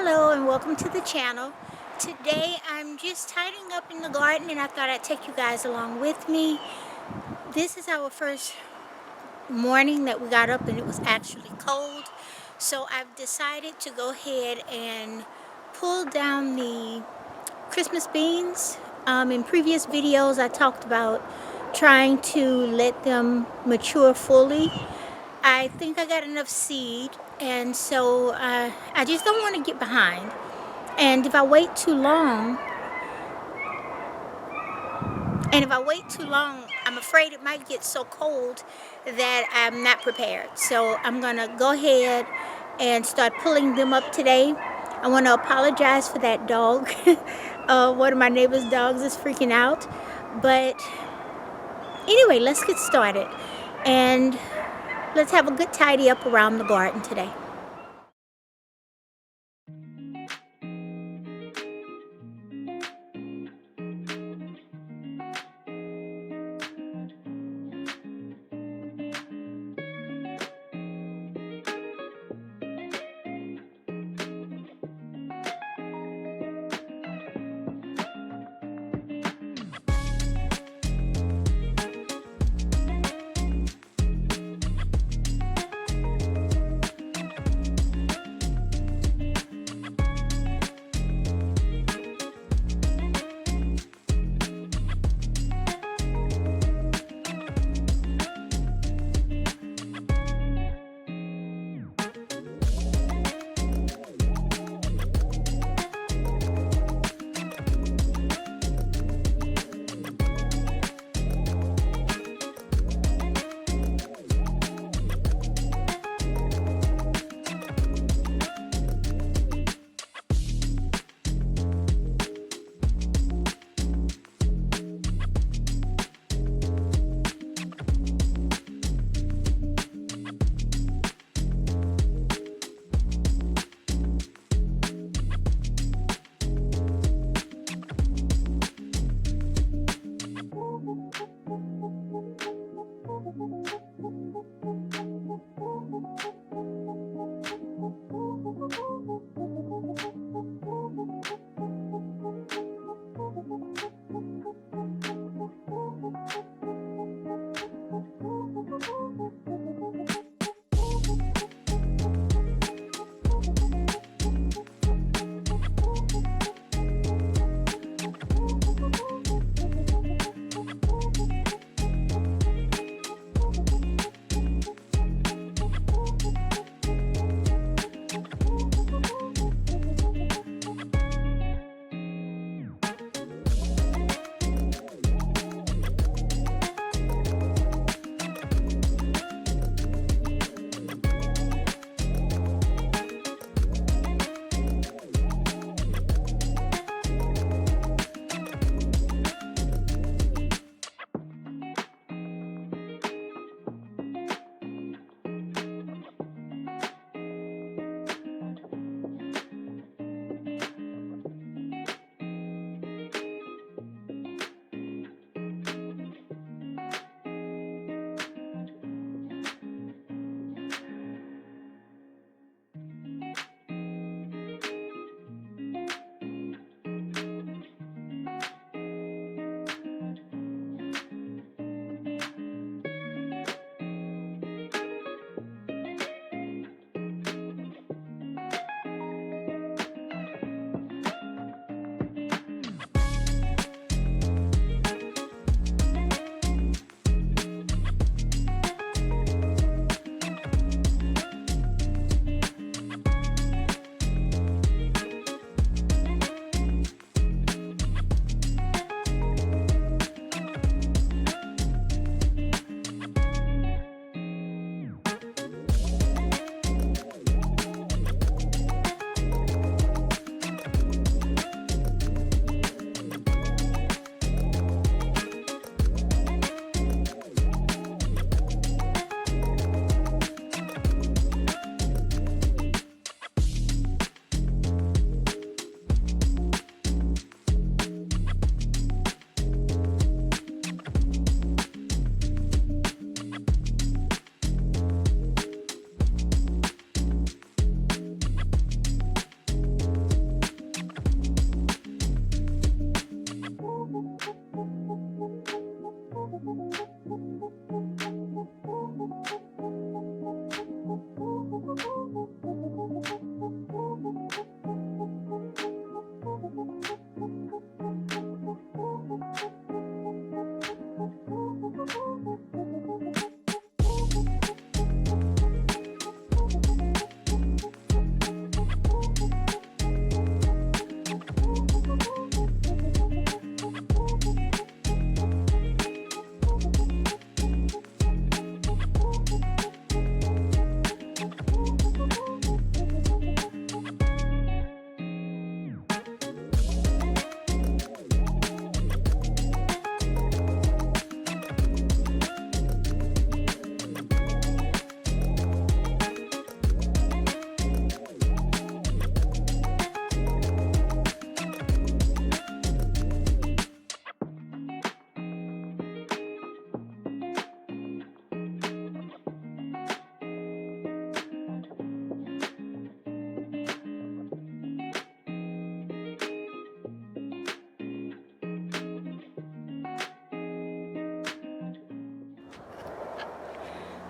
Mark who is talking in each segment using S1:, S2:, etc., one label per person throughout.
S1: Hello and welcome to the channel. Today I'm just tidying up in the garden and I thought I'd take you guys along with me. This is our first morning that we got up and it was actually cold. So I've decided to go ahead and pull down the Christmas beans. In previous videos I talked about trying to let them mature fully. I think I got enough seed, and so I just don't want to get behind. And if I wait too long, I'm afraid it might get so cold that I'm not prepared. So I'm gonna go ahead and start pulling them up today. I want to apologize for that dog. One of my neighbor's dogs is freaking out. But anyway, let's get started. And let's have a good tidy up around the garden today.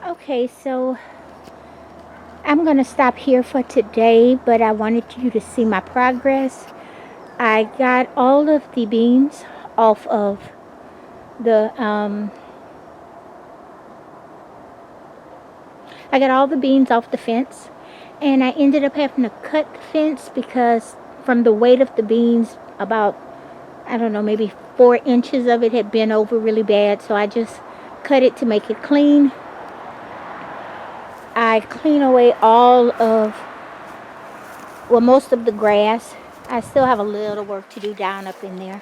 S1: Okay, so I'm going to stop here for today, but I wanted you to see my progress. I got all of the beans off of the, I got all the beans off the fence, and I ended up having to cut the fence because from the weight of the beans, about, I don't know, maybe 4 inches of it had been over really bad, so I just cut it to make it clean. I clean away all of, well, most of the grass. I still have a little work to do down up in there.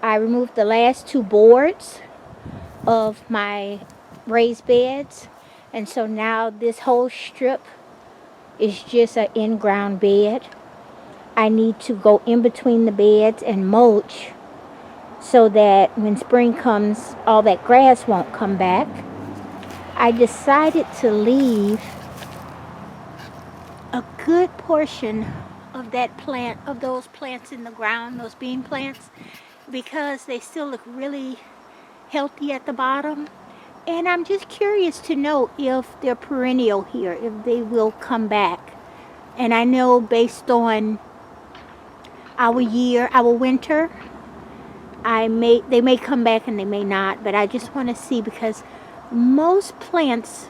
S1: I removed the last 2 boards of my raised beds, and so now this whole strip is just an in-ground bed. I need to go in between the beds and mulch so that when spring comes, all that grass won't come back. I decided to leave a good portion of that plant, of those plants in the ground, those bean plants, because they still look really healthy at the bottom. And I'm just curious to know if they're perennial here, if they will come back. And I know based on our year, our winter, they may come back and they may not, but I just want to see, because most plants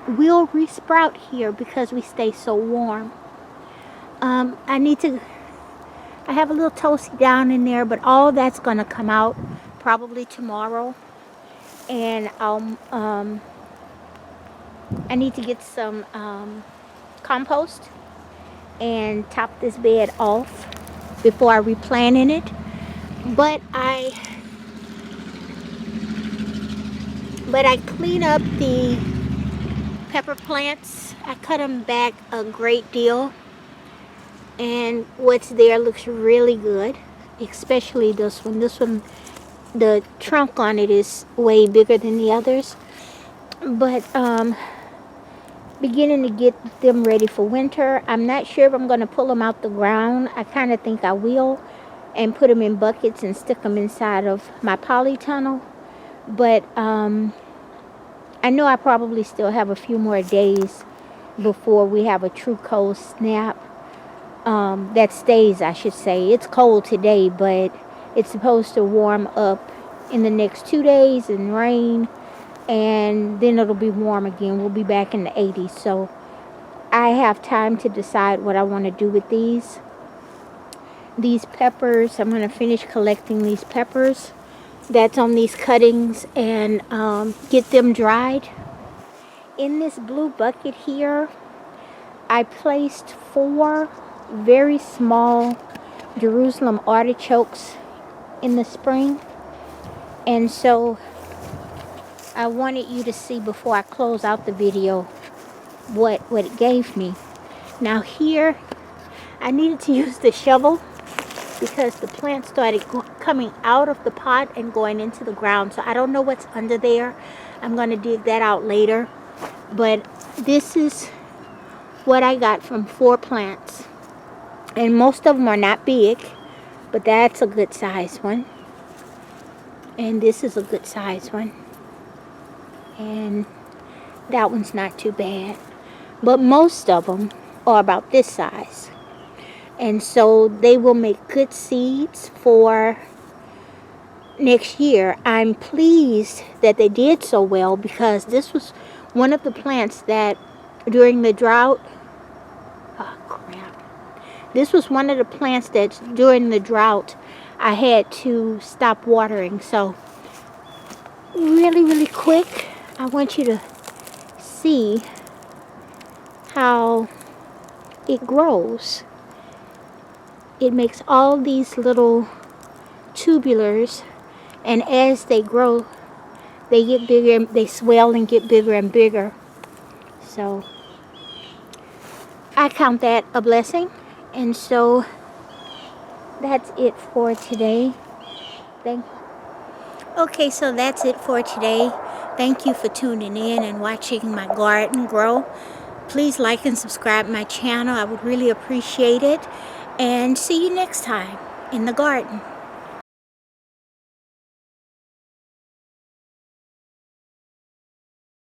S1: will resprout here because we stay so warm. I have a little toasty down in there, but all that's going to come out probably tomorrow. And I need to get some compost and top this bed off before I replant in it. But I clean up the pepper plants. I cut them back a great deal, and what's there looks really good, especially this one. This one, the trunk on it is way bigger than the others, but beginning to get them ready for winter. I'm not sure if I'm going to pull them out the ground. I kind of think I will, and put them in buckets and stick them inside of my polytunnel. But I know I probably still have a few more days before we have a true cold snap. That stays, I should say. It's cold today, but it's supposed to warm up in the next 2 days and rain, and then it'll be warm again. We'll be back in the 80s, so I have time to decide what I want to do with these peppers. I'm going to finish collecting these peppers that's on these cuttings and get them dried. In this blue bucket here, I placed 4 very small Jerusalem artichokes in the spring, and so I wanted you to see before I close out the video what it gave me. Now here, I needed to use the shovel because the plant started coming out of the pot and going into the ground, so I don't know what's under there. I'm going to dig that out later, but this is what I got from 4 plants, and most of them are not big, but that's a good size one, and this is a good size one, and that one's not too bad, but most of them are about this size, and so they will make good seeds for next year. I'm pleased that they did so well, because this was one of the plants that during the drought, this was one of the plants that during the drought I had to stop watering. So really quick, I want you to see how it grows. It makes all these little tubulars, and as they grow, they get bigger, they swell and get bigger and bigger. So I count that a blessing. And so that's it for today. Okay, so that's it for today. Thank you for tuning in and watching my garden grow. Please like and subscribe my channel. I would really appreciate it. And see you next time in the garden.